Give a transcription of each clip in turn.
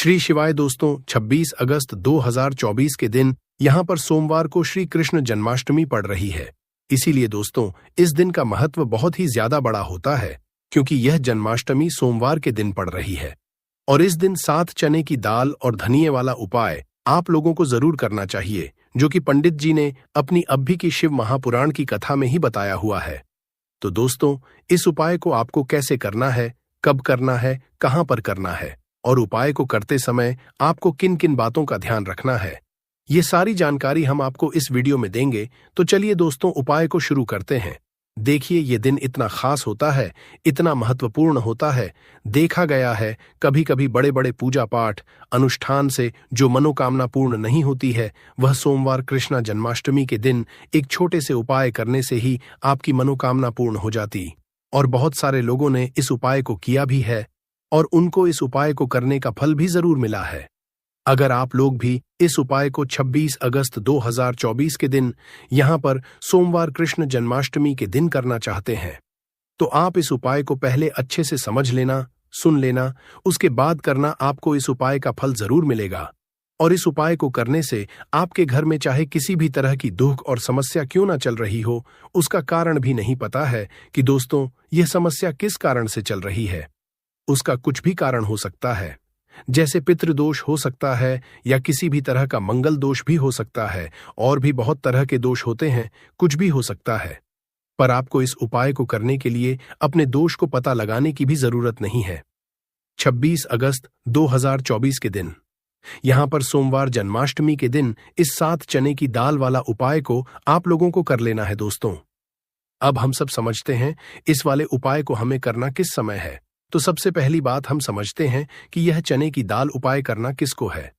श्री शिवाय दोस्तों, 26 अगस्त 2024 के दिन यहाँ पर सोमवार को श्री कृष्ण जन्माष्टमी पड़ रही है। इसीलिए दोस्तों, इस दिन का महत्व बहुत ही ज्यादा बड़ा होता है, क्योंकि यह जन्माष्टमी सोमवार के दिन पड़ रही है। और इस दिन 7 चने की दाल और धनिये वाला उपाय आप लोगों को जरूर करना चाहिए, जो कि पंडित जी ने अपनी अभी की शिव महापुराण की कथा में ही बताया हुआ है। तो दोस्तों, इस उपाय को आपको कैसे करना है, कब करना है, कहां पर करना है और उपाय को करते समय आपको किन किन बातों का ध्यान रखना है, ये सारी जानकारी हम आपको इस वीडियो में देंगे। तो चलिए दोस्तों, उपाय को शुरू करते हैं। देखिए, ये दिन इतना खास होता है, इतना महत्वपूर्ण होता है। देखा गया है कभी कभी बड़े बड़े पूजा पाठ अनुष्ठान से जो मनोकामना पूर्ण नहीं होती है, वह सोमवार कृष्ण जन्माष्टमी के दिन एक छोटे से उपाय करने से ही आपकी मनोकामना पूर्ण हो जाती। और बहुत सारे लोगों ने इस उपाय को किया भी है और उनको इस उपाय को करने का फल भी जरूर मिला है। अगर आप लोग भी इस उपाय को 26 अगस्त 2024 के दिन यहाँ पर सोमवार कृष्ण जन्माष्टमी के दिन करना चाहते हैं, तो आप इस उपाय को पहले अच्छे से समझ लेना, सुन लेना, उसके बाद करना। आपको इस उपाय का फल जरूर मिलेगा। और इस उपाय को करने से आपके घर में चाहे किसी भी तरह की दुख और समस्या क्यों ना चल रही हो, उसका कारण भी नहीं पता है कि दोस्तों यह समस्या किस कारण से चल रही है। उसका कुछ भी कारण हो सकता है, जैसे पितृदोष हो सकता है या किसी भी तरह का मंगल दोष भी हो सकता है, और भी बहुत तरह के दोष होते हैं, कुछ भी हो सकता है। पर आपको इस उपाय को करने के लिए अपने दोष को पता लगाने की भी जरूरत नहीं है। 26 अगस्त 2024 के दिन यहां पर सोमवार जन्माष्टमी के दिन इस 7 चने की दाल वाला उपाय को आप लोगों को कर लेना है। दोस्तों, अब हम सब समझते हैं इस वाले उपाय को हमें करना किस समय है। तो सबसे पहली बात हम समझते हैं कि यह चने की दाल उपाय करना किसको है।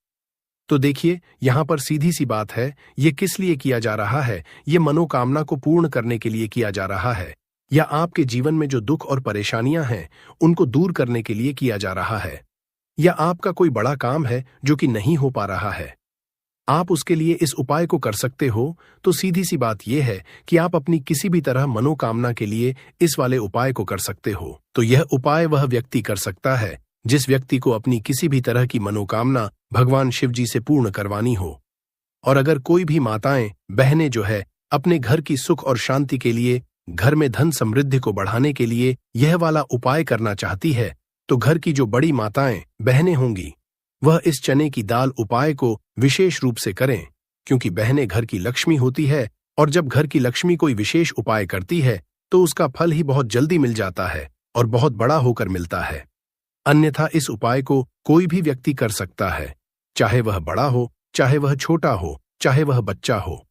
तो देखिए, यहां पर सीधी सी बात है, यह किस लिए किया जा रहा है। यह मनोकामना को पूर्ण करने के लिए किया जा रहा है, या आपके जीवन में जो दुख और परेशानियां हैं उनको दूर करने के लिए किया जा रहा है, या आपका कोई बड़ा काम है जो कि नहीं हो पा रहा है, आप उसके लिए इस उपाय को कर सकते हो। तो सीधी सी बात यह है कि आप अपनी किसी भी तरह मनोकामना के लिए इस वाले उपाय को कर सकते हो। तो यह उपाय वह व्यक्ति कर सकता है जिस व्यक्ति को अपनी किसी भी तरह की मनोकामना भगवान शिव जी से पूर्ण करवानी हो। और अगर कोई भी माताएं बहनें जो है अपने घर की सुख और शांति के लिए, घर में धन समृद्धि को बढ़ाने के लिए यह वाला उपाय करना चाहती है, तो घर की जो बड़ी माताएं बहनें होंगी वह इस चने की दाल उपाय को विशेष रूप से करें, क्योंकि बहनें घर की लक्ष्मी होती है, और जब घर की लक्ष्मी कोई विशेष उपाय करती है तो उसका फल ही बहुत जल्दी मिल जाता है और बहुत बड़ा होकर मिलता है। अन्यथा इस उपाय को कोई भी व्यक्ति कर सकता है, चाहे वह बड़ा हो, चाहे वह छोटा हो, चाहे वह बच्चा हो।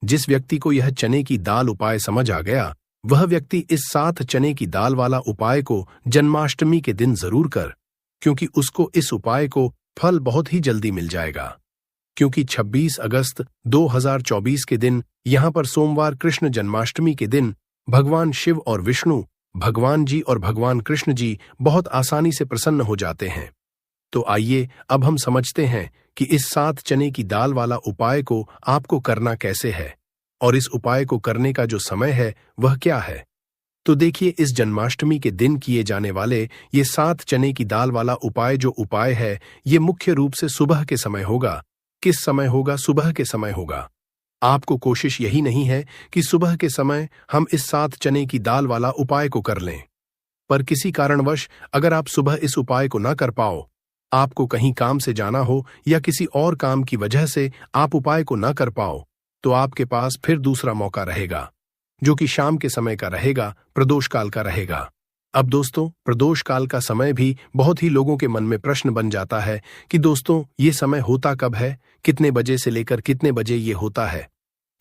जिस व्यक्ति को यह चने की दाल उपाय समझ आ गया, वह व्यक्ति इस 7 चने की दाल वाला उपाय को जन्माष्टमी के दिन जरूर कर, क्योंकि उसको इस उपाय को फल बहुत ही जल्दी मिल जाएगा। क्योंकि 26 अगस्त 2024 के दिन यहाँ पर सोमवार कृष्ण जन्माष्टमी के दिन भगवान शिव और विष्णु, भगवान जी और भगवान कृष्ण जी बहुत आसानी से प्रसन्न हो जाते हैं। तो आइए अब हम समझते हैं कि इस 7 चने की दाल वाला उपाय को आपको करना कैसे है, और इस उपाय को करने का जो समय है वह क्या है। तो देखिए, इस जन्माष्टमी के दिन किए जाने वाले ये 7 चने की दाल वाला उपाय जो उपाय है, ये मुख्य रूप से सुबह के समय होगा। किस समय होगा? सुबह के समय होगा। आपको कोशिश यही नहीं है कि सुबह के समय हम इस 7 चने की दाल वाला उपाय को कर लें, पर किसी कारणवश अगर आप सुबह इस उपाय को ना कर पाओ, आपको कहीं काम से जाना हो या किसी और काम की वजह से आप उपाय को ना कर पाओ, तो आपके पास फिर दूसरा मौका रहेगा, जो कि शाम के समय का रहेगा, प्रदोष काल का रहेगा। अब दोस्तों, प्रदोष काल का समय भी बहुत ही लोगों के मन में प्रश्न बन जाता है कि दोस्तों ये समय होता कब है, कितने बजे से लेकर कितने बजे ये होता है,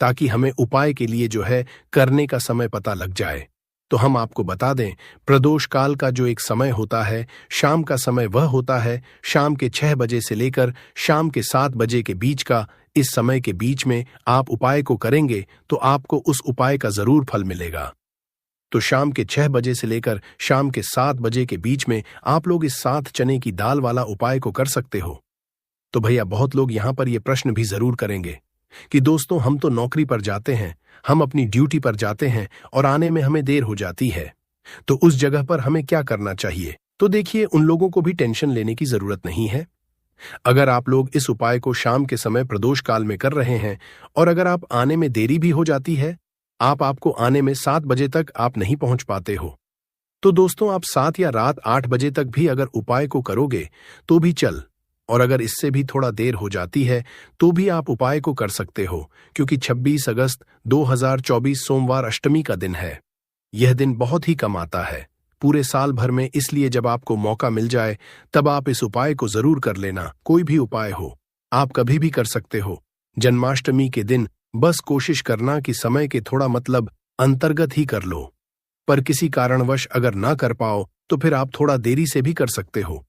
ताकि हमें उपाय के लिए जो है करने का समय पता लग जाए। तो हम आपको बता दें, प्रदोष काल का जो एक समय होता है, शाम का समय, वह होता है शाम के 6 बजे से लेकर शाम के 7 बजे के बीच का। इस समय के बीच में आप उपाय को करेंगे तो आपको उस उपाय का जरूर फल मिलेगा। तो शाम के 6 बजे से लेकर शाम के 7 बजे के बीच में आप लोग इस 7 चने की दाल वाला उपाय को कर सकते हो। तो भैया, बहुत लोग यहां पर यह प्रश्न भी जरूर करेंगे कि दोस्तों हम तो नौकरी पर जाते हैं, हम अपनी ड्यूटी पर जाते हैं और आने में हमें देर हो जाती है, तो उस जगह पर हमें क्या करना चाहिए। तो देखिए, उन लोगों को भी टेंशन लेने की जरूरत नहीं है। अगर आप लोग इस उपाय को शाम के समय प्रदोष काल में कर रहे हैं और अगर आप आने में देरी भी हो जाती है, आपको आने में 7 बजे तक आप नहीं पहुंच पाते हो, तो दोस्तों आप 7 या रात 8 बजे तक भी अगर उपाय को करोगे तो भी चल, और अगर इससे भी थोड़ा देर हो जाती है तो भी आप उपाय को कर सकते हो, क्योंकि 26 अगस्त 2024 सोमवार अष्टमी का दिन है। यह दिन बहुत ही कम आता है पूरे साल भर में, इसलिए जब आपको मौका मिल जाए तब आप इस उपाय को जरूर कर लेना। कोई भी उपाय हो, आप कभी भी कर सकते हो। जन्माष्टमी के दिन बस कोशिश करना कि समय के थोड़ा अंतर्गत ही कर लो, पर किसी कारणवश अगर ना कर पाओ तो फिर आप थोड़ा देरी से भी कर सकते हो।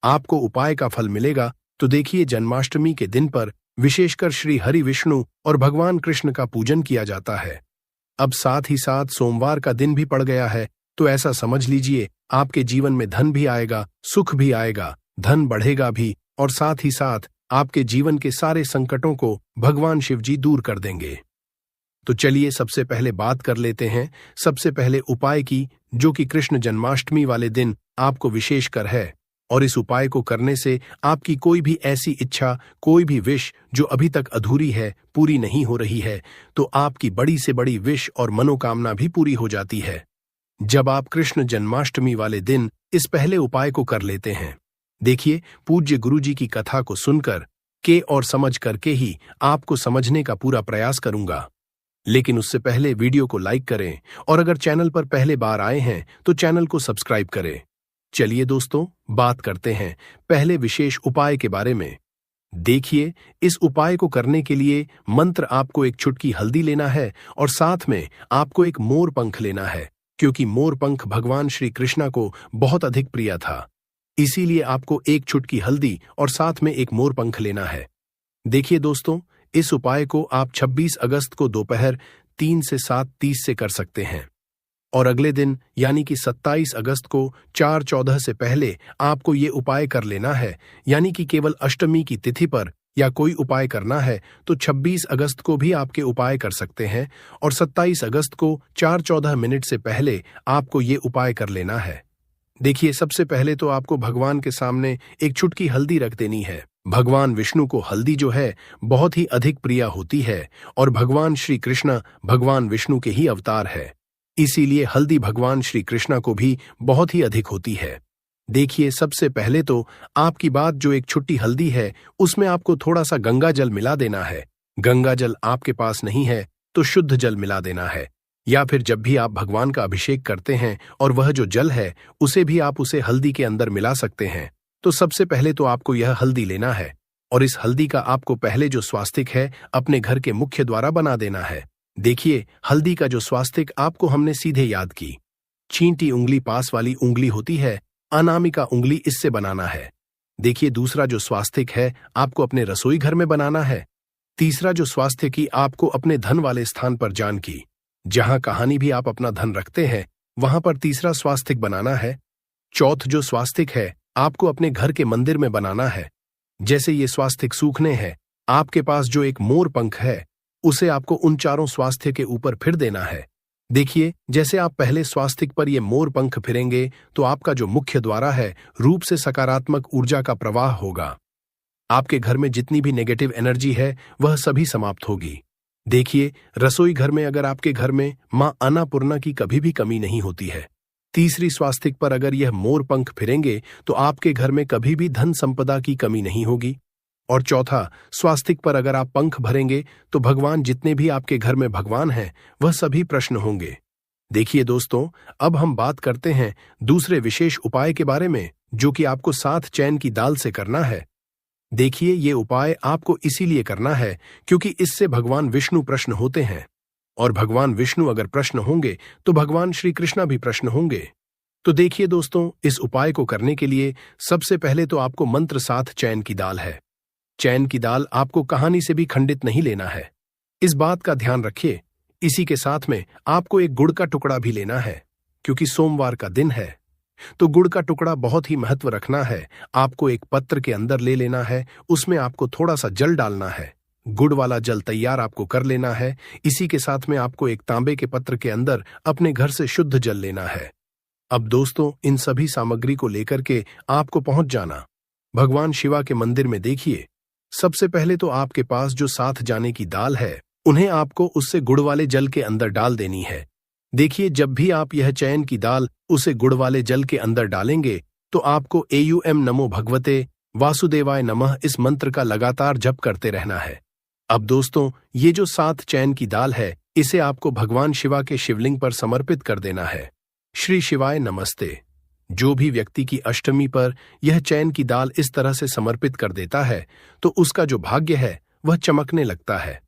आपको उपाय का फल मिलेगा। तो देखिए, जन्माष्टमी के दिन पर विशेषकर श्री हरि विष्णु और भगवान कृष्ण का पूजन किया जाता है। अब साथ ही साथ सोमवार का दिन भी पड़ गया है, तो ऐसा समझ लीजिए आपके जीवन में धन भी आएगा, सुख भी आएगा, धन बढ़ेगा भी, और साथ ही साथ आपके जीवन के सारे संकटों को भगवान शिव जी दूर कर देंगे। तो चलिए सबसे पहले बात कर लेते हैं सबसे पहले उपाय की, जो कि कृष्ण जन्माष्टमी वाले दिन आपको विशेषकर है। और इस उपाय को करने से आपकी कोई भी ऐसी इच्छा, कोई भी विश जो अभी तक अधूरी है, पूरी नहीं हो रही है, तो आपकी बड़ी से बड़ी विश और मनोकामना भी पूरी हो जाती है जब आप कृष्ण जन्माष्टमी वाले दिन इस पहले उपाय को कर लेते हैं। देखिए, पूज्य गुरुजी की कथा को सुनकर के और समझ करके ही आपको समझने का पूरा प्रयास करूंगा, लेकिन उससे पहले वीडियो को लाइक करें और अगर चैनल पर पहले बार आए हैं तो चैनल को सब्सक्राइब करें। चलिए दोस्तों, बात करते हैं पहले विशेष उपाय के बारे में। देखिए, इस उपाय को करने के लिए मंत्र आपको एक चुटकी हल्दी लेना है और साथ में आपको एक मोर पंख लेना है, क्योंकि मोर पंख भगवान श्री कृष्ण को बहुत अधिक प्रिय था। इसीलिए आपको एक चुटकी हल्दी और साथ में एक मोर पंख लेना है। देखिए दोस्तों, इस उपाय को आप 26 अगस्त को दोपहर 3 से 7:30 से कर सकते हैं, और अगले दिन यानी कि 27 अगस्त को 4:14 से पहले आपको ये उपाय कर लेना है। यानी कि केवल अष्टमी की तिथि पर या कोई उपाय करना है तो 26 अगस्त को भी आपके उपाय कर सकते हैं, और 27 अगस्त को 4:14 मिनट से पहले आपको ये उपाय कर लेना है। देखिए, सबसे पहले तो आपको भगवान के सामने एक चुटकी हल्दी रख देनी है। भगवान विष्णु को हल्दी जो है बहुत ही अधिक प्रिय होती है, और भगवान श्री कृष्ण भगवान विष्णु के ही अवतार है, इसीलिए हल्दी भगवान श्री कृष्ण को भी बहुत ही अधिक होती है। देखिए, सबसे पहले तो आपकी बात जो एक छुट्टी हल्दी है उसमें आपको थोड़ा सा गंगा जल मिला देना है। गंगा जल आपके पास नहीं है तो शुद्ध जल मिला देना है, या फिर जब भी आप भगवान का अभिषेक करते हैं और वह जो जल है उसे भी आप उसे हल्दी के अंदर मिला सकते हैं। तो सबसे पहले तो आपको यह हल्दी लेना है, और इस हल्दी का आपको पहले जो स्वास्तिक है अपने घर के मुख्य द्वारा बना देना है। देखिए, हल्दी का जो स्वास्तिक आपको हमने सीधे याद की, चींटी उंगली पास वाली उंगली होती है, अनामिका उंगली, इससे बनाना है। देखिए, दूसरा जो स्वास्तिक है आपको अपने रसोई घर में बनाना है। तीसरा जो स्वास्तिक की आपको अपने धन वाले स्थान पर जान की, जहां कहानी भी आप अपना धन रखते हैं, वहां पर तीसरा स्वास्तिक बनाना है। चौथ जो स्वास्तिक है आपको अपने घर के मंदिर में बनाना है। जैसे ये स्वास्तिक सूखने हैं, आपके पास जो एक मोर पंख है उसे आपको उन चारों स्वास्तिक के ऊपर फिर देना है। देखिए, जैसे आप पहले स्वास्तिक पर ये मोर पंख फिरेंगे तो आपका जो मुख्य द्वार है रूप से सकारात्मक ऊर्जा का प्रवाह होगा। आपके घर में जितनी भी नेगेटिव एनर्जी है वह सभी समाप्त होगी। देखिए, रसोई घर में अगर आपके घर में मां अन्नपूर्णा की कभी भी कमी नहीं होती है। तीसरी स्वास्तिक पर अगर यह मोर पंख फिरेंगे तो आपके घर में कभी भी धन संपदा की कमी नहीं होगी। और चौथा स्वास्तिक पर अगर आप पंख भरेंगे तो भगवान, जितने भी आपके घर में भगवान हैं, वह सभी प्रश्न होंगे। देखिए दोस्तों, अब हम बात करते हैं दूसरे विशेष उपाय के बारे में, जो कि आपको 7 चैन की दाल से करना है। देखिए, ये उपाय आपको इसीलिए करना है क्योंकि इससे भगवान विष्णु प्रश्न होते हैं, और भगवान विष्णु अगर प्रश्न होंगे तो भगवान श्री कृष्ण भी प्रश्न होंगे। तो देखिए दोस्तों, इस उपाय को करने के लिए सबसे पहले तो आपको मंत्र 7 चैन की दाल है। चैन की दाल आपको कहानी से भी खंडित नहीं लेना है, इस बात का ध्यान रखिए। इसी के साथ में आपको एक गुड़ का टुकड़ा भी लेना है, क्योंकि सोमवार का दिन है तो गुड़ का टुकड़ा बहुत ही महत्व रखना है। आपको एक पत्र के अंदर ले लेना है, उसमें आपको थोड़ा सा जल डालना है। गुड़ वाला जल तैयार आपको कर लेना है। इसी के साथ में आपको एक तांबे के पत्र के अंदर अपने घर से शुद्ध जल लेना है। अब दोस्तों, इन सभी सामग्री को लेकर के आपको पहुंच जाना भगवान शिवा के मंदिर में देखिए, सबसे पहले तो आपके पास जो साथ जाने की दाल है, उन्हें आपको उससे गुड़ वाले जल के अंदर डाल देनी है। देखिए, जब भी आप यह चयन की दाल उसे गुड़ वाले जल के अंदर डालेंगे तो आपको एयूएम नमो भगवते वासुदेवाय नमः इस मंत्र का लगातार जप करते रहना है। अब दोस्तों, ये जो सात चयन की दाल है, इसे आपको भगवान शिवा के शिवलिंग पर समर्पित कर देना है। श्री शिवाय नमस्ते। जो भी व्यक्ति की अष्टमी पर यह चयन की दाल इस तरह से समर्पित कर देता है तो उसका जो भाग्य है वह चमकने लगता है।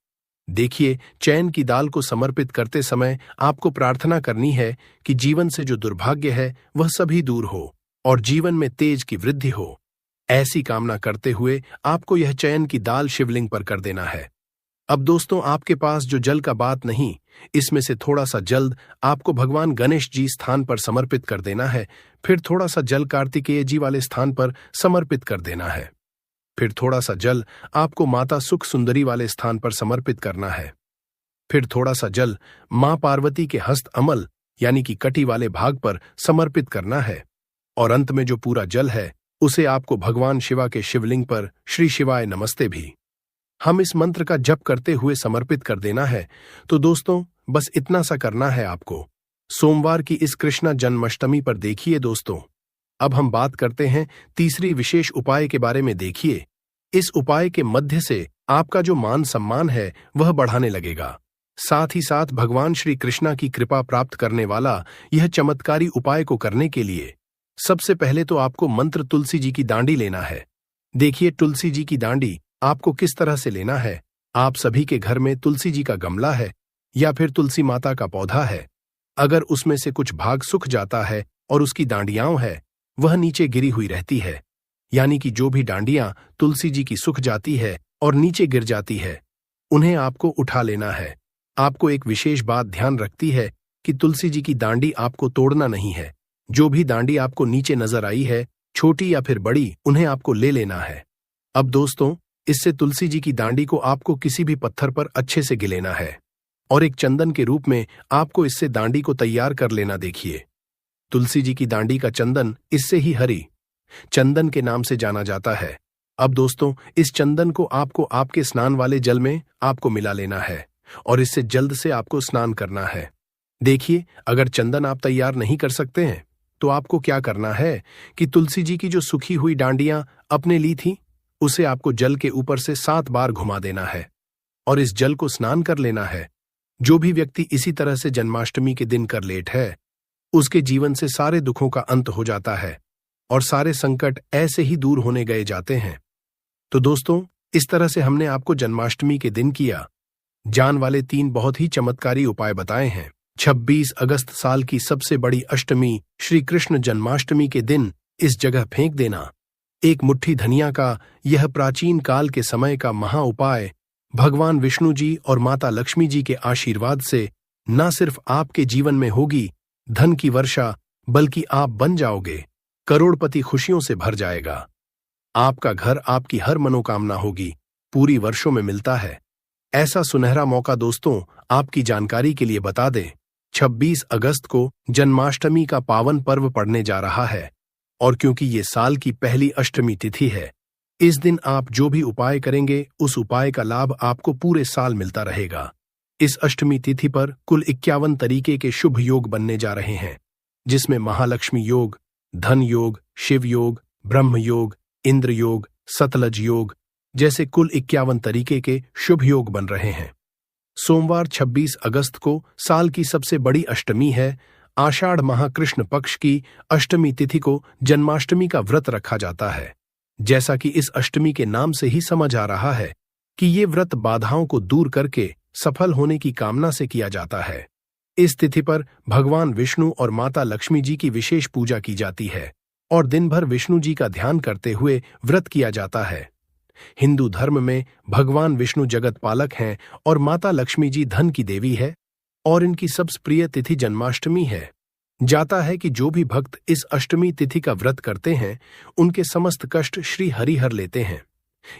देखिए, चयन की दाल को समर्पित करते समय आपको प्रार्थना करनी है कि जीवन से जो दुर्भाग्य है वह सभी दूर हो और जीवन में तेज की वृद्धि हो। ऐसी कामना करते हुए आपको यह चयन की दाल शिवलिंग पर कर देना है। अब दोस्तों, आपके पास जो जल का बात नहीं, इसमें से थोड़ा सा जल आपको भगवान गणेश जी स्थान पर समर्पित कर देना है। फिर थोड़ा सा जल कार्तिकेय जी वाले स्थान पर समर्पित कर देना है। फिर थोड़ा सा जल आपको माता सुख सुंदरी वाले स्थान पर समर्पित करना है। फिर थोड़ा सा जल मां पार्वती के हस्त अमल यानी कि कटी वाले भाग पर समर्पित करना है। और अंत में जो पूरा जल है उसे आपको भगवान शिवा के शिवलिंग पर श्री शिवाय नमस्ते भी हम इस मंत्र का जप करते हुए समर्पित कर देना है। तो दोस्तों, बस इतना सा करना है आपको। सोमवार की इस कृष्ण जन्माष्टमी पर देखिए दोस्तों, अब हम बात करते हैं तीसरी विशेष उपाय के बारे में। देखिए, इस उपाय के मध्य से आपका जो मान सम्मान है वह बढ़ाने लगेगा। साथ ही साथ भगवान श्री कृष्णा की कृपा प्राप्त करने वाला यह चमत्कारी उपाय को करने के लिए सबसे पहले तो आपको मंत्र तुलसी जी की डांडी लेना है। देखिए, तुलसी जी की डांडी आपको किस तरह से लेना है। आप सभी के घर में तुलसी जी का गमला है या फिर तुलसी माता का पौधा है। अगर उसमें से कुछ भाग सूख जाता है और उसकी डांडियां है वह नीचे गिरी हुई रहती है, यानी कि जो भी डांडियां तुलसी जी की सूख जाती है और नीचे गिर जाती है, उन्हें आपको उठा लेना है। आपको एक विशेष बात ध्यान रखती है कि तुलसी जी की डांडी आपको तोड़ना नहीं है। जो भी डांडी आपको नीचे नजर आई है, छोटी या फिर बड़ी, उन्हें आपको ले लेना है। अब दोस्तों, इससे तुलसी जी की डांडी को आपको किसी भी पत्थर पर अच्छे से गिलेना है और एक चंदन के रूप में आपको इससे डांडी को तैयार कर लेना। देखिए, तुलसी जी की डांडी का चंदन इससे ही हरि चंदन के नाम से जाना जाता है। अब दोस्तों, इस चंदन को आपको आपके स्नान वाले जल में आपको मिला लेना है और इससे जल्द से आपको स्नान करना है। देखिए, अगर चंदन आप तैयार नहीं कर सकते हैं तो आपको क्या करना है कि तुलसी जी की जो सूखी हुई डांडियां आपने ली थी उसे आपको जल के ऊपर से 7 बार घुमा देना है और इस जल को स्नान कर लेना है। जो भी व्यक्ति इसी तरह से जन्माष्टमी के दिन कर लेट है, उसके जीवन से सारे दुखों का अंत हो जाता है और सारे संकट ऐसे ही दूर होने गए जाते हैं। तो दोस्तों, इस तरह से हमने आपको जन्माष्टमी के दिन किया जान वाले 3 बहुत ही चमत्कारी उपाय बताए हैं। 26 अगस्त साल की सबसे बड़ी अष्टमी श्री कृष्ण जन्माष्टमी के दिन इस जगह फेंक देना एक मुट्ठी धनिया का यह प्राचीन काल के समय का महा उपाय भगवान विष्णु जी और माता लक्ष्मी जी के आशीर्वाद से न सिर्फ आपके जीवन में होगी धन की वर्षा, बल्कि आप बन जाओगे करोड़पति। खुशियों से भर जाएगा आपका घर, आपकी हर मनोकामना होगी, पूरी वर्षों में मिलता है। ऐसा सुनहरा मौका दोस्तों आपकी जानकारी के लिए बता दें, 26 अगस्त को जन्माष्टमी का पावन पर्व पड़ने जा रहा है और क्योंकि ये साल की पहली अष्टमी तिथि है, इस दिन आप जो भी उपाय करेंगे उस उपाय का लाभ आपको पूरे साल मिलता रहेगा। इस अष्टमी तिथि पर कुल 51 तरीके के शुभ योग बनने जा रहे हैं, जिसमें महालक्ष्मी योग, धन योग, शिव योग, ब्रह्म योग, इंद्र योग, सतलज योग जैसे कुल 51 तरीके के शुभ योग बन रहे हैं। सोमवार 26 अगस्त को साल की सबसे बड़ी अष्टमी है। आषाढ़ माह कृष्ण पक्ष की अष्टमी तिथि को जन्माष्टमी का व्रत रखा जाता है। जैसा कि इस अष्टमी के नाम से ही समझ आ रहा है कि ये व्रत बाधाओं को दूर करके सफल होने की कामना से किया जाता है। इस तिथि पर भगवान विष्णु और माता लक्ष्मी जी की विशेष पूजा की जाती है और दिन भर विष्णु जी का ध्यान करते हुए व्रत किया जाता है। हिंदू धर्म में भगवान विष्णु जगत पालक हैं और माता लक्ष्मी जी धन की देवी है और इनकी सबसे प्रिय तिथि जन्माष्टमी है। जाता है कि जो भी भक्त इस अष्टमी तिथि का व्रत करते हैं उनके समस्त कष्ट श्री हरि हर लेते हैं।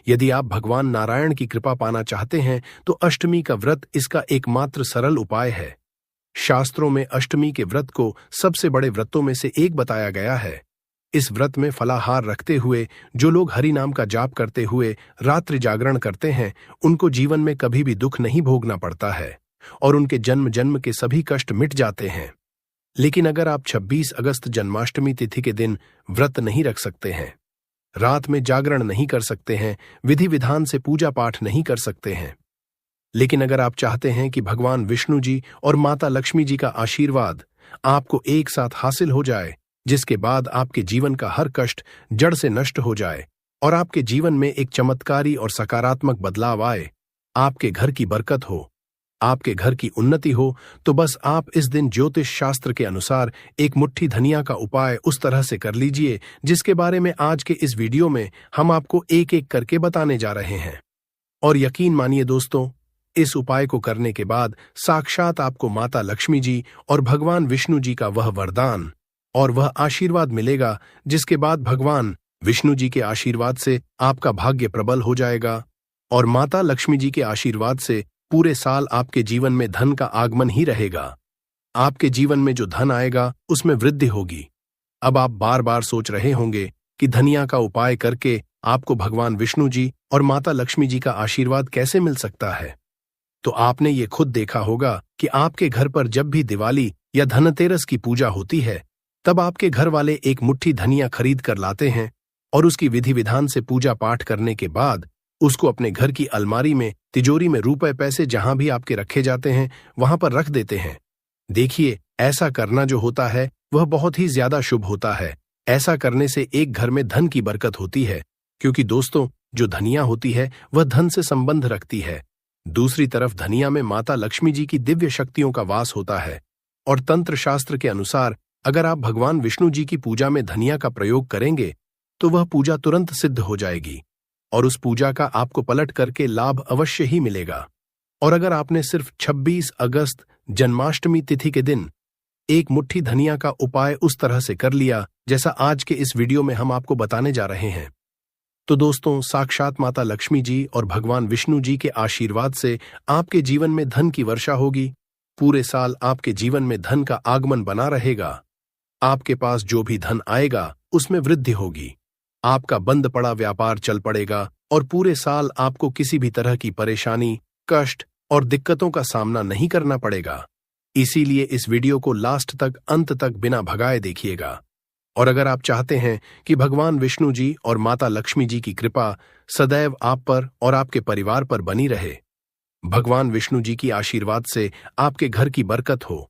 यदि आप भगवान नारायण की कृपा पाना चाहते हैं तो अष्टमी का व्रत इसका एकमात्र सरल उपाय है। शास्त्रों में अष्टमी के व्रत को सबसे बड़े व्रतों में से एक बताया गया है। इस व्रत में फलाहार रखते हुए जो लोग हरि नाम का जाप करते हुए रात्रि जागरण करते हैं, उनको जीवन में कभी भी दुख नहीं भोगना पड़ता है और उनके जन्म जन्म के सभी कष्ट मिट जाते हैं। लेकिन अगर आप 26 अगस्त जन्माष्टमी तिथि के दिन व्रत नहीं रख सकते हैं, रात में जागरण नहीं कर सकते हैं, विधि विधान से पूजा पाठ नहीं कर सकते हैं, लेकिन अगर आप चाहते हैं कि भगवान विष्णु जी और माता लक्ष्मी जी का आशीर्वाद आपको एक साथ हासिल हो जाए, जिसके बाद आपके जीवन का हर कष्ट जड़ से नष्ट हो जाए और आपके जीवन में एक चमत्कारी और सकारात्मक बदलाव आए, आपके घर की बरकत हो, आपके घर की उन्नति हो, तो बस आप इस दिन ज्योतिष शास्त्र के अनुसार एक मुट्ठी धनिया का उपाय उस तरह से कर लीजिए जिसके बारे में आज के इस वीडियो में हम आपको एक एक करके बताने जा रहे हैं। और यकीन मानिए दोस्तों, इस उपाय को करने के बाद साक्षात आपको माता लक्ष्मी जी और भगवान विष्णु जी का वह वरदान और वह आशीर्वाद मिलेगा, जिसके बाद भगवान विष्णु जी के आशीर्वाद से आपका भाग्य प्रबल हो जाएगा और माता लक्ष्मी जी के आशीर्वाद से पूरे साल आपके जीवन में धन का आगमन ही रहेगा। आपके जीवन में जो धन आएगा उसमें वृद्धि होगी। अब आप बार बार सोच रहे होंगे कि धनिया का उपाय करके आपको भगवान विष्णु जी और माता लक्ष्मी जी का आशीर्वाद कैसे मिल सकता है। तो आपने ये खुद देखा होगा कि आपके घर पर जब भी दिवाली या धनतेरस की पूजा होती है, तब आपके घर वाले एक मुट्ठी धनिया खरीद कर लाते हैं और उसकी विधि विधान से पूजा पाठ करने के बाद उसको अपने घर की अलमारी में, तिजोरी में रुपए पैसे जहां भी आपके रखे जाते हैं वहां पर रख देते हैं। देखिए, ऐसा करना जो होता है वह बहुत ही ज्यादा शुभ होता है। ऐसा करने से एक घर में धन की बरकत होती है, क्योंकि दोस्तों जो धनिया होती है वह धन से संबंध रखती है। दूसरी तरफ धनिया में माता लक्ष्मी जी की दिव्य शक्तियों का वास होता है और तंत्र शास्त्र के अनुसार अगर आप भगवान विष्णु जी की पूजा में धनिया का प्रयोग करेंगे तो वह पूजा तुरंत सिद्ध हो जाएगी और उस पूजा का आपको पलट करके लाभ अवश्य ही मिलेगा। और अगर आपने सिर्फ 26 अगस्त जन्माष्टमी तिथि के दिन एक मुट्ठी धनिया का उपाय उस तरह से कर लिया जैसा आज के इस वीडियो में हम आपको बताने जा रहे हैं, तो दोस्तों साक्षात माता लक्ष्मी जी और भगवान विष्णु जी के आशीर्वाद से आपके जीवन में धन की वर्षा होगी। पूरे साल आपके जीवन में धन का आगमन बना रहेगा। आपके पास जो भी धन आएगा उसमें वृद्धि होगी। आपका बंद पड़ा व्यापार चल पड़ेगा और पूरे साल आपको किसी भी तरह की परेशानी, कष्ट और दिक्कतों का सामना नहीं करना पड़ेगा। इसीलिए इस वीडियो को लास्ट तक, अंत तक बिना भगाए देखिएगा। और अगर आप चाहते हैं कि भगवान विष्णु जी और माता लक्ष्मी जी की कृपा सदैव आप पर और आपके परिवार पर बनी रहे, भगवान विष्णु जी की आशीर्वाद से आपके घर की बरकत हो,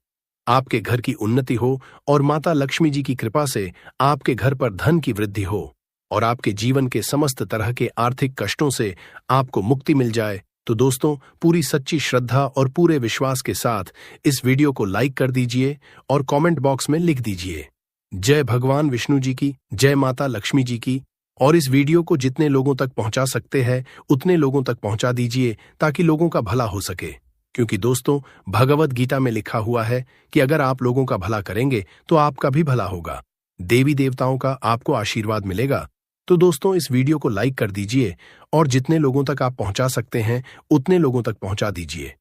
आपके घर की उन्नति हो और माता लक्ष्मी जी की कृपा से आपके घर पर धन की वृद्धि हो और आपके जीवन के समस्त तरह के आर्थिक कष्टों से आपको मुक्ति मिल जाए, तो दोस्तों पूरी सच्ची श्रद्धा और पूरे विश्वास के साथ इस वीडियो को लाइक कर दीजिए और कमेंट बॉक्स में लिख दीजिए जय भगवान विष्णु जी की, जय माता लक्ष्मी जी की। और इस वीडियो को जितने लोगों तक पहुंचा सकते हैं उतने लोगों तक पहुंचा दीजिए ताकि लोगों का भला हो सके, क्योंकि दोस्तों भगवत गीता में लिखा हुआ है कि अगर आप लोगों का भला करेंगे तो आपका भी भला होगा, देवी देवताओं का आपको आशीर्वाद मिलेगा। तो दोस्तों इस वीडियो को लाइक कर दीजिए और जितने लोगों तक आप पहुंचा सकते हैं उतने लोगों तक पहुंचा दीजिए।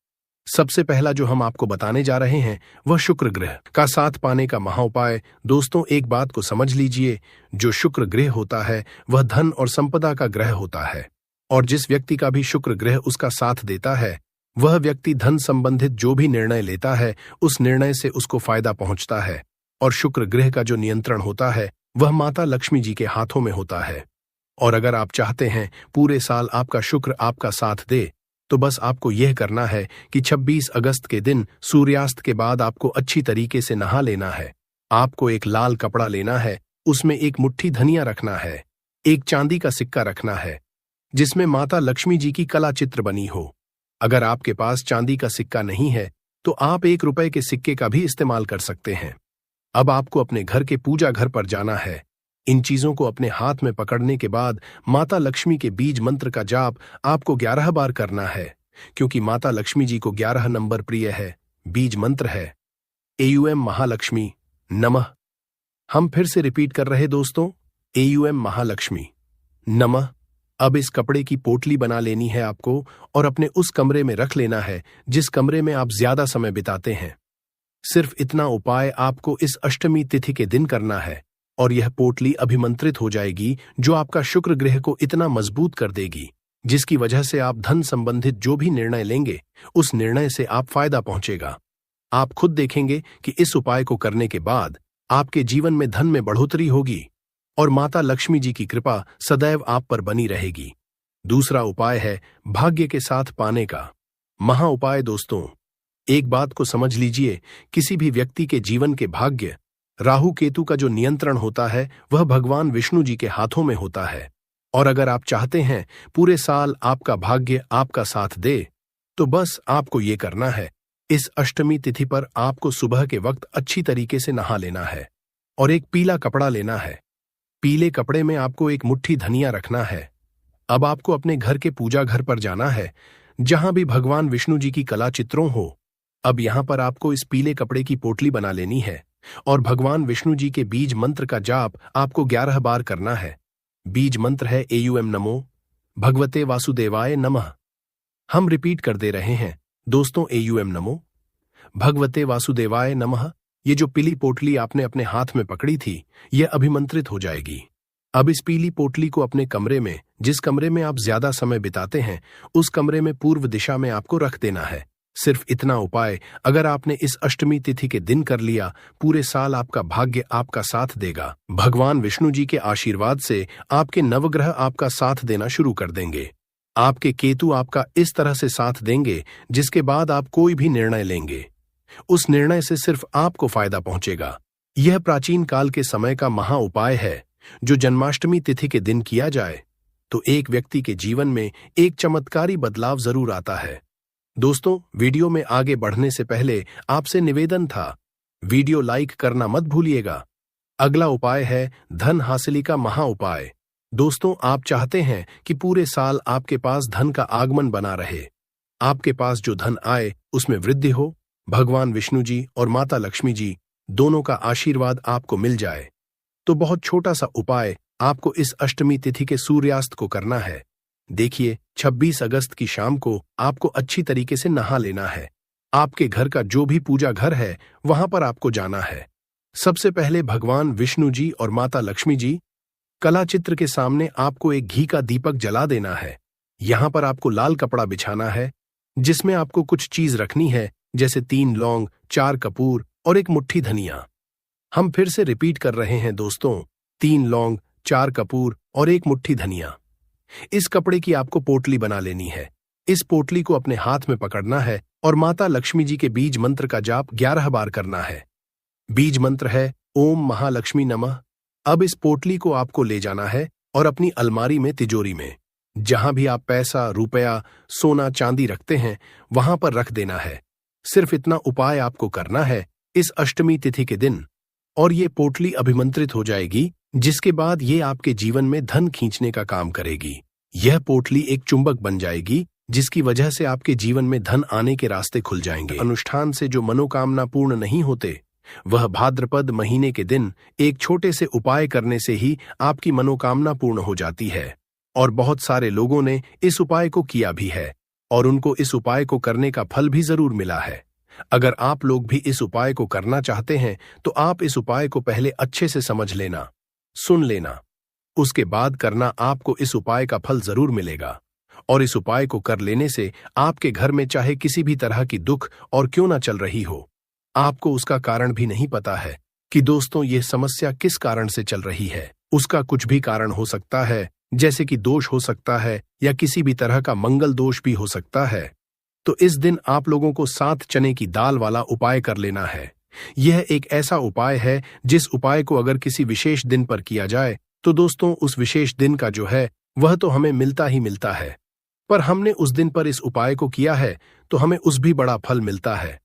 सबसे पहला जो हम आपको बताने जा रहे हैं वह शुक्र ग्रह का साथ पाने का महाउपाय। दोस्तों एक बात को समझ लीजिए, जो शुक्र ग्रह होता है वह धन और संपदा का ग्रह होता है और जिस व्यक्ति का भी शुक्र ग्रह उसका साथ देता है वह व्यक्ति धन संबंधित जो भी निर्णय लेता है उस निर्णय से उसको फायदा पहुंचता है। और शुक्र ग्रह का जो नियंत्रण होता है वह माता लक्ष्मी जी के हाथों में होता है। और अगर आप चाहते हैं पूरे साल आपका शुक्र आपका साथ दे, तो बस आपको यह करना है कि 26 अगस्त के दिन सूर्यास्त के बाद आपको अच्छी तरीके से नहा लेना है। आपको एक लाल कपड़ा लेना है, उसमें एक मुट्ठी धनिया रखना है, एक चांदी का सिक्का रखना है जिसमें माता लक्ष्मी जी की कला चित्र बनी हो। अगर आपके पास चांदी का सिक्का नहीं है तो आप 1 रुपए के सिक्के का भी इस्तेमाल कर सकते हैं। अब आपको अपने घर के पूजा घर पर जाना है। इन चीजों को अपने हाथ में पकड़ने के बाद माता लक्ष्मी के बीज मंत्र का जाप आपको 11 बार करना है, क्योंकि माता लक्ष्मी जी को 11 नंबर प्रिय है। बीज मंत्र है एयूएम महालक्ष्मी नमः। हम फिर से रिपीट कर रहे दोस्तों, एयूएम महालक्ष्मी नमः। अब इस कपड़े की पोटली बना लेनी है आपको और अपने उस कमरे में रख लेना है जिस कमरे में आप ज्यादा समय बिताते हैं। सिर्फ इतना उपाय आपको इस अष्टमी तिथि के दिन करना है। और यह पोटली अभिमंत्रित हो जाएगी, जो आपका शुक्र ग्रह को इतना मजबूत कर देगी, जिसकी वजह से आप धन संबंधित जो भी निर्णय लेंगे, उस निर्णय से आप फायदा पहुंचेगा। आप खुद देखेंगे कि इस उपाय को करने के बाद आपके जीवन में धन में बढ़ोतरी होगी और माता लक्ष्मी जी की कृपा सदैव आप पर बनी रहेगी। दूसरा उपाय है भाग्य के साथ पाने का महा उपाय। दोस्तों, एक बात को समझ लीजिए, किसी भी व्यक्ति के जीवन के भाग्य, राहु केतु का जो नियंत्रण होता है वह भगवान विष्णु जी के हाथों में होता है। और अगर आप चाहते हैं पूरे साल आपका भाग्य आपका साथ दे, तो बस आपको ये करना है, इस अष्टमी तिथि पर आपको सुबह के वक्त अच्छी तरीके से नहा लेना है और एक पीला कपड़ा लेना है। पीले कपड़े में आपको एक मुट्ठी धनिया रखना है। अब आपको अपने घर के पूजा घर पर जाना है, जहां भी भगवान विष्णु जी की कला चित्रों हो। अब यहां पर आपको इस पीले कपड़े की पोटली बना लेनी है और भगवान विष्णु जी के बीज मंत्र का जाप आपको 11 बार करना है। बीज मंत्र है एयूएम नमो भगवते वासुदेवाय नमः। हम रिपीट कर दे रहे हैं दोस्तों, एयूएम नमो भगवते वासुदेवाय नमः। ये जो पीली पोटली आपने अपने हाथ में पकड़ी थी, यह अभिमंत्रित हो जाएगी। अब इस पीली पोटली को अपने कमरे में, जिस कमरे में आप ज्यादा समय बिताते हैं, उस कमरे में पूर्व दिशा में आपको रख देना है। सिर्फ इतना उपाय अगर आपने इस अष्टमी तिथि के दिन कर लिया, पूरे साल आपका भाग्य आपका साथ देगा। भगवान विष्णु जी के आशीर्वाद से आपके नवग्रह आपका साथ देना शुरू कर देंगे। आपके केतु आपका इस तरह से साथ देंगे, जिसके बाद आप कोई भी निर्णय लेंगे, उस निर्णय से सिर्फ आपको फायदा पहुंचेगा। यह प्राचीन काल के समय का महा उपाय है, जो जन्माष्टमी तिथि के दिन किया जाए तो एक व्यक्ति के जीवन में एक चमत्कारी बदलाव जरूर आता है। दोस्तों, वीडियो में आगे बढ़ने से पहले आपसे निवेदन था, वीडियो लाइक करना मत भूलिएगा। अगला उपाय है धन हासिली का महा उपाय। दोस्तों, आप चाहते हैं कि पूरे साल आपके पास धन का आगमन बना रहे, आपके पास जो धन आए उसमें वृद्धि हो, भगवान विष्णु जी और माता लक्ष्मी जी दोनों का आशीर्वाद आपको मिल जाए, तो बहुत छोटा सा उपाय आपको इस अष्टमी तिथि के सूर्यास्त को करना है। देखिए, 26 अगस्त की शाम को आपको अच्छी तरीके से नहा लेना है। आपके घर का जो भी पूजा घर है वहां पर आपको जाना है। सबसे पहले भगवान विष्णु जी और माता लक्ष्मी जी कला चित्र के सामने आपको एक घी का दीपक जला देना है। यहां पर आपको लाल कपड़ा बिछाना है, जिसमें आपको कुछ चीज रखनी है, जैसे 3 लौंग, 4 कपूर और एक मुट्ठी धनिया। हम फिर से रिपीट कर रहे हैं दोस्तों, 3 लौंग, 4 कपूर और एक मुट्ठी धनिया। इस कपड़े की आपको पोटली बना लेनी है। इस पोटली को अपने हाथ में पकड़ना है और माता लक्ष्मी जी के बीज मंत्र का जाप 11 बार करना है। बीज मंत्र है ओम महालक्ष्मी नमः। अब इस पोटली को आपको ले जाना है और अपनी अलमारी में, तिजोरी में, जहां भी आप पैसा, रुपया, सोना, चांदी रखते हैं, वहां पर रख देना है। सिर्फ इतना उपाय आपको करना है इस अष्टमी तिथि के दिन, और ये पोटली अभिमंत्रित हो जाएगी, जिसके बाद ये आपके जीवन में धन खींचने का काम करेगी। यह पोटली एक चुंबक बन जाएगी, जिसकी वजह से आपके जीवन में धन आने के रास्ते खुल जाएंगे। अनुष्ठान से जो मनोकामना पूर्ण नहीं होते, वह भाद्रपद महीने के दिन एक छोटे से उपाय करने से ही आपकी मनोकामना पूर्ण हो जाती है। और बहुत सारे लोगों ने इस उपाय को किया भी है और उनको इस उपाय को करने का फल भी जरूर मिला है। अगर आप लोग भी इस उपाय को करना चाहते हैं, तो आप इस उपाय को पहले अच्छे से समझ लेना, सुन लेना, उसके बाद करना। आपको इस उपाय का फल जरूर मिलेगा और इस उपाय को कर लेने से आपके घर में चाहे किसी भी तरह की दुख और क्यों ना चल रही हो, आपको उसका कारण भी नहीं पता है कि दोस्तों यह समस्या किस कारण से चल रही है। उसका कुछ भी कारण हो सकता है, जैसे कि दोष हो सकता है या किसी भी तरह का मंगल दोष भी हो सकता है। तो इस दिन आप लोगों को 7 चने की दाल वाला उपाय कर लेना है। यह एक ऐसा उपाय है जिस उपाय को अगर किसी विशेष दिन पर किया जाए, तो दोस्तों उस विशेष दिन का जो है वह तो हमें मिलता ही मिलता है, पर हमने उस दिन पर इस उपाय को किया है तो हमें उस भी बड़ा फल मिलता है,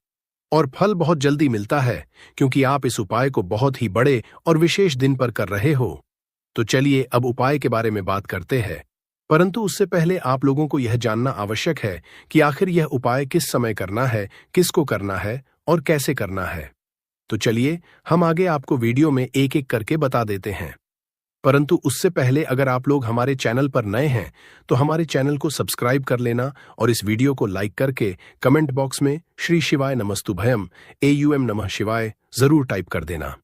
और फल बहुत जल्दी मिलता है, क्योंकि आप इस उपाय को बहुत ही बड़े और विशेष दिन पर कर रहे हो। तो चलिए अब उपाय के बारे में बात करते हैं, परंतु उससे पहले आप लोगों को यह जानना आवश्यक है कि आखिर यह उपाय किस समय करना है, किसको करना है और कैसे करना है। तो चलिए हम आगे आपको वीडियो में एक एक करके बता देते हैं। परंतु उससे पहले अगर आप लोग हमारे चैनल पर नए हैं, तो हमारे चैनल को सब्सक्राइब कर लेना और इस वीडियो को लाइक करके कमेंट बॉक्स में श्री शिवाय नमस्तुभयम एयूएम नमः शिवाय जरूर टाइप कर देना।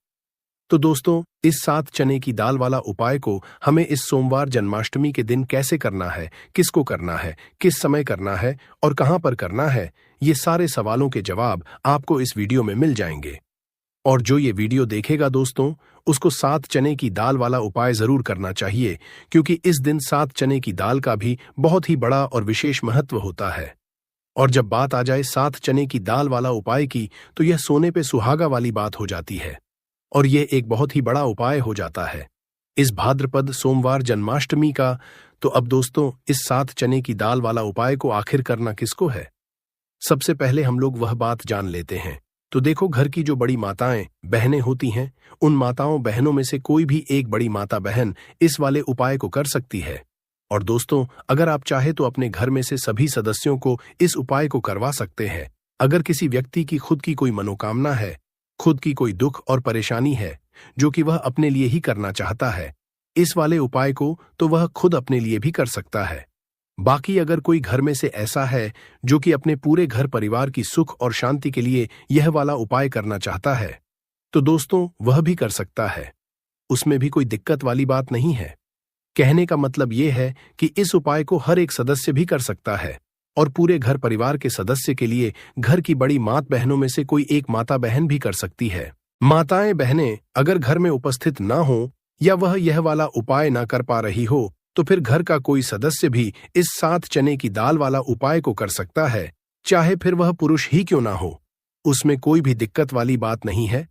तो दोस्तों, इस 7 चने की दाल वाला उपाय को हमें इस सोमवार जन्माष्टमी के दिन कैसे करना है, किसको करना है, किस समय करना है और कहां पर करना है, ये सारे सवालों के जवाब आपको इस वीडियो में मिल जाएंगे। और जो ये वीडियो देखेगा दोस्तों, उसको 7 चने की दाल वाला उपाय जरूर करना चाहिए, क्योंकि इस दिन 7 चने की दाल का भी बहुत ही बड़ा और विशेष महत्व होता है। और जब बात आ जाए 7 चने की दाल वाला उपाय की, तो यह सोने पे सुहागा वाली बात हो जाती है और यह एक बहुत ही बड़ा उपाय हो जाता है इस भाद्रपद सोमवार जन्माष्टमी का। तो अब दोस्तों, इस 7 चने की दाल वाला उपाय को आखिर करना किसको है? सबसे पहले हम लोग वह बात जान लेते हैं। तो देखो, घर की जो बड़ी माताएं बहनें होती हैं, उन माताओं बहनों में से कोई भी एक बड़ी माता बहन इस वाले उपाय को कर सकती है। और दोस्तों, अगर आप चाहे तो अपने घर में से सभी सदस्यों को इस उपाय को करवा सकते हैं। अगर किसी व्यक्ति की खुद की कोई मनोकामना है, खुद की कोई दुख और परेशानी है जो कि वह अपने लिए ही करना चाहता है, इस वाले उपाय को तो वह खुद अपने लिए भी कर सकता है। बाकी अगर कोई घर में से ऐसा है जो कि अपने पूरे घर परिवार की सुख और शांति के लिए यह वाला उपाय करना चाहता है, तो दोस्तों वह भी कर सकता है। उसमें भी कोई दिक्कत वाली बात नहीं है। कहने का मतलब यह है कि इस उपाय को हर एक सदस्य भी कर सकता है और पूरे घर परिवार के सदस्य के लिए घर की बड़ी मात बहनों में से कोई एक माता बहन भी कर सकती है। माताएं बहनें अगर घर में उपस्थित ना हो या वह यह वाला उपाय ना कर पा रही हो, तो फिर घर का कोई सदस्य भी इस 7 चने की दाल वाला उपाय को कर सकता है, चाहे फिर वह पुरुष ही क्यों ना हो। उसमें कोई भी दिक्कत वाली बात नहीं है।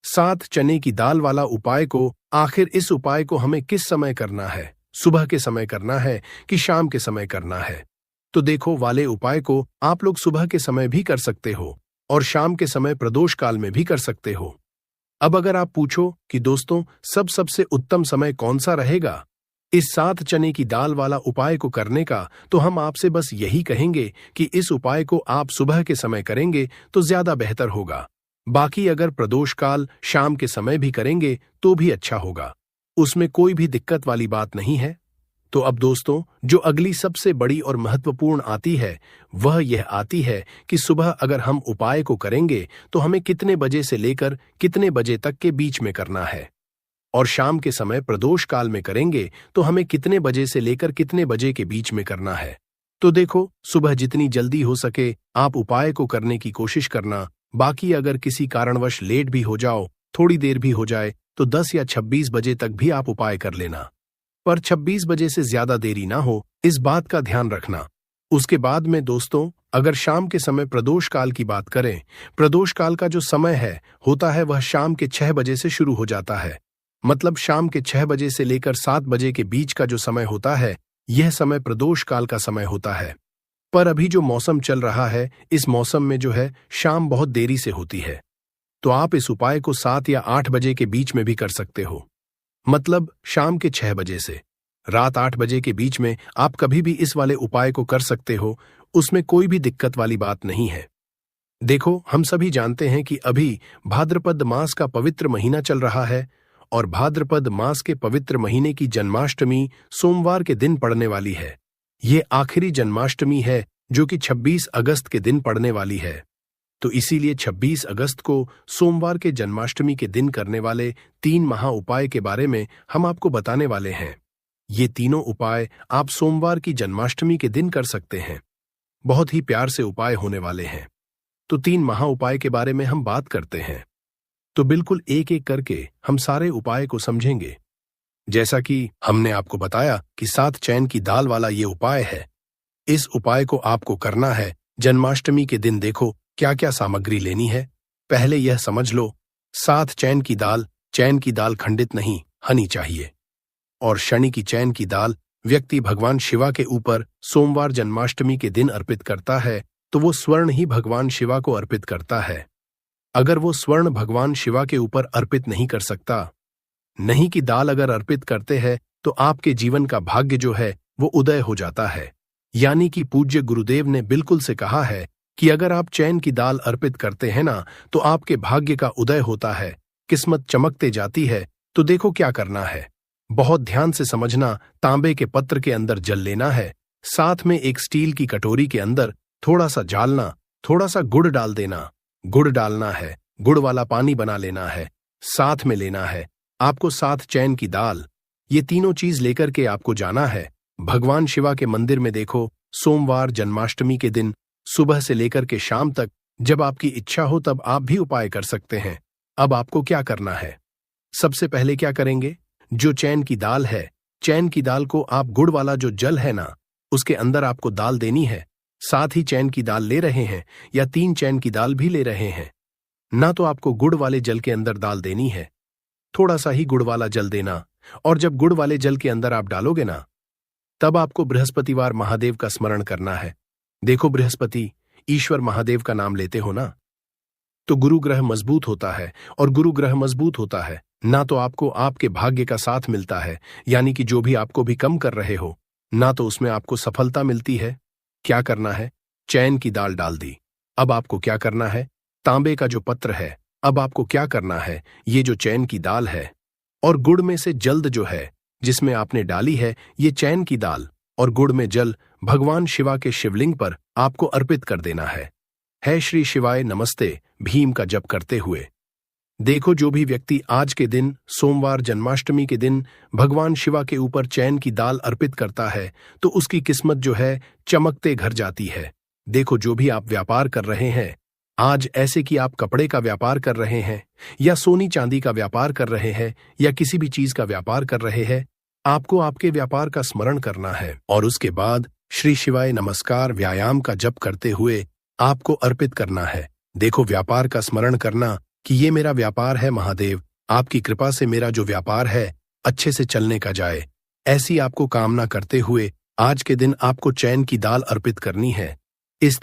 7 चने की दाल वाला उपाय को आखिर इस उपाय को हमें किस समय करना है? सुबह के समय करना है कि शाम के समय करना है? तो देखो, वाले उपाय को आप लोग सुबह के समय भी कर सकते हो और शाम के समय प्रदोष काल में भी कर सकते हो। अब अगर आप पूछो कि दोस्तों सबसे उत्तम समय कौन सा रहेगा इस 7 चने की दाल वाला उपाय को करने का, तो हम आपसे बस यही कहेंगे कि इस उपाय को आप सुबह के समय करेंगे तो ज्यादा बेहतर होगा। बाकी अगर प्रदोष काल शाम के समय भी करेंगे तो भी अच्छा होगा, उसमें कोई भी दिक्कत वाली बात नहीं है। तो अब दोस्तों, जो अगली सबसे बड़ी और महत्वपूर्ण आती है, वह यह आती है कि सुबह अगर हम उपाय को करेंगे तो हमें कितने बजे से लेकर कितने बजे तक के बीच में करना है, और शाम के समय प्रदोष काल में करेंगे तो हमें कितने बजे से लेकर कितने बजे के बीच में करना है। तो देखो, सुबह जितनी जल्दी हो सके आप उपाय को करने की कोशिश करना। बाकी अगर किसी कारणवश लेट भी हो जाओ, थोड़ी देर भी हो जाए, तो 10 या 26 बजे तक भी आप उपाय कर लेना, पर 26 बजे से ज्यादा देरी ना हो, इस बात का ध्यान रखना। उसके बाद में दोस्तों, अगर शाम के समय प्रदोष काल की बात करें, प्रदोष काल का जो समय है होता है वह शाम के 6 बजे से शुरू हो जाता है। मतलब शाम के 6 बजे से लेकर 7 बजे के बीच का जो समय होता है, यह समय प्रदोष काल का समय होता है। पर अभी जो मौसम चल रहा है, इस मौसम में जो है शाम बहुत देरी से होती है, तो आप इस उपाय को 7 या 8 बजे के बीच में भी कर सकते हो। मतलब शाम के 6 बजे से रात 8 बजे के बीच में आप कभी भी इस वाले उपाय को कर सकते हो, उसमें कोई भी दिक्कत वाली बात नहीं है। देखो, हम सभी जानते हैं कि अभी भाद्रपद मास का पवित्र महीना चल रहा है और भाद्रपद मास के पवित्र महीने की जन्माष्टमी सोमवार के दिन पड़ने वाली है। ये आखिरी जन्माष्टमी है जो कि 26 अगस्त के दिन पड़ने वाली है। तो इसीलिए 26 अगस्त को सोमवार के जन्माष्टमी के दिन करने वाले 3 महा उपाय के बारे में हम आपको बताने वाले हैं। ये तीनों उपाय आप सोमवार की जन्माष्टमी के दिन कर सकते हैं। बहुत ही प्यार से उपाय होने वाले हैं। तो 3 महा उपाय के बारे में हम बात करते हैं। तो बिल्कुल एक एक करके हम सारे उपाय को समझेंगे। जैसा कि हमने आपको बताया कि 7 चैन की दाल वाला ये उपाय है। इस उपाय को आपको करना है जन्माष्टमी के दिन। देखो क्या क्या सामग्री लेनी है, पहले यह समझ लो। 7 चैन की दाल खंडित नहीं हनी चाहिए। और शनि की चैन की दाल व्यक्ति भगवान शिवा के ऊपर सोमवार जन्माष्टमी के दिन अर्पित करता है, तो वो स्वर्ण ही भगवान शिवा को अर्पित करता है। अगर वो स्वर्ण भगवान शिवा के ऊपर अर्पित नहीं कर सकता, नहीं की दाल अगर अर्पित करते हैं, तो आपके जीवन का भाग्य जो है वो उदय हो जाता है। यानी कि पूज्य गुरुदेव ने बिल्कुल से कहा है कि अगर आप चैन की दाल अर्पित करते हैं ना, तो आपके भाग्य का उदय होता है, किस्मत चमकते जाती है। तो देखो क्या करना है, बहुत ध्यान से समझना। तांबे के पत्र के अंदर जल लेना है, साथ में एक स्टील की कटोरी के अंदर थोड़ा सा जालना, थोड़ा सा गुड़ डाल देना। गुड़ डालना है, गुड़ वाला पानी बना लेना है, साथ में लेना है। आपको साथ चैन की दाल, ये तीनों चीज लेकर के आपको जाना है। भगवान शिवा के मंदिर में देखो, सोमवार जन्माष्टमी के दिन सुबह से लेकर के शाम तक जब आपकी इच्छा हो तब आप भी उपाय कर सकते हैं। अब आपको क्या करना है? सबसे पहले क्या करेंगे? जो चैन की दाल है, चैन की दाल को आप गुड़ वाला जो जल है ना, उसके अंदर आपको दाल देनी है। साथ ही चैन की दाल ले रहे हैं या 3 चैन की दाल भी ले रहे हैं ना, तो आपको गुड़ वाले जल के अंदर दाल देनी है। थोड़ा सा ही गुड़ वाला जल देना, और जब गुड़ वाले जल के अंदर आप डालोगे ना, तब आपको बृहस्पतिवार महादेव का स्मरण करना है। देखो, बृहस्पति ईश्वर महादेव का नाम लेते हो ना, तो गुरु ग्रह मजबूत होता है, और गुरु ग्रह मजबूत होता है ना तो आपको आपके भाग्य का साथ मिलता है, यानी कि जो भी आपको भी कम कर रहे हो ना, तो उसमें आपको सफलता मिलती है। क्या करना है? चैन की दाल डाल दी। अब आपको क्या करना है? तांबे का जो पत्र है, अब आपको क्या करना है? ये जो चैन की दाल है और गुड़ में से जल्द जो है जिसमें आपने डाली है, ये चैन की दाल और गुड़ में जल भगवान शिवा के शिवलिंग पर आपको अर्पित कर देना है श्री शिवाय नमस्ते भीम का जप करते हुए। देखो, जो भी व्यक्ति आज के दिन सोमवार जन्माष्टमी के दिन भगवान शिवा के ऊपर चैन की दाल अर्पित करता है, तो उसकी किस्मत जो है चमकते घर जाती है। देखो, जो भी आप व्यापार कर रहे हैं आज, ऐसे कि आप कपड़े का व्यापार कर रहे हैं या सोनी चांदी का व्यापार कर रहे हैं या किसी भी चीज का व्यापार कर रहे हैं, आपको आपके व्यापार का स्मरण करना है और उसके बाद श्री शिवाय नमस्कार व्यायाम का जप करते हुए आपको अर्पित करना है। देखो, व्यापार का स्मरण करना कि ये मेरा व्यापार है महादेव, आपकी कृपा से मेरा जो व्यापार है अच्छे से चलने का जाए, ऐसी आपको कामना करते हुए आज के दिन आपको चैन की दाल अर्पित करनी है। इस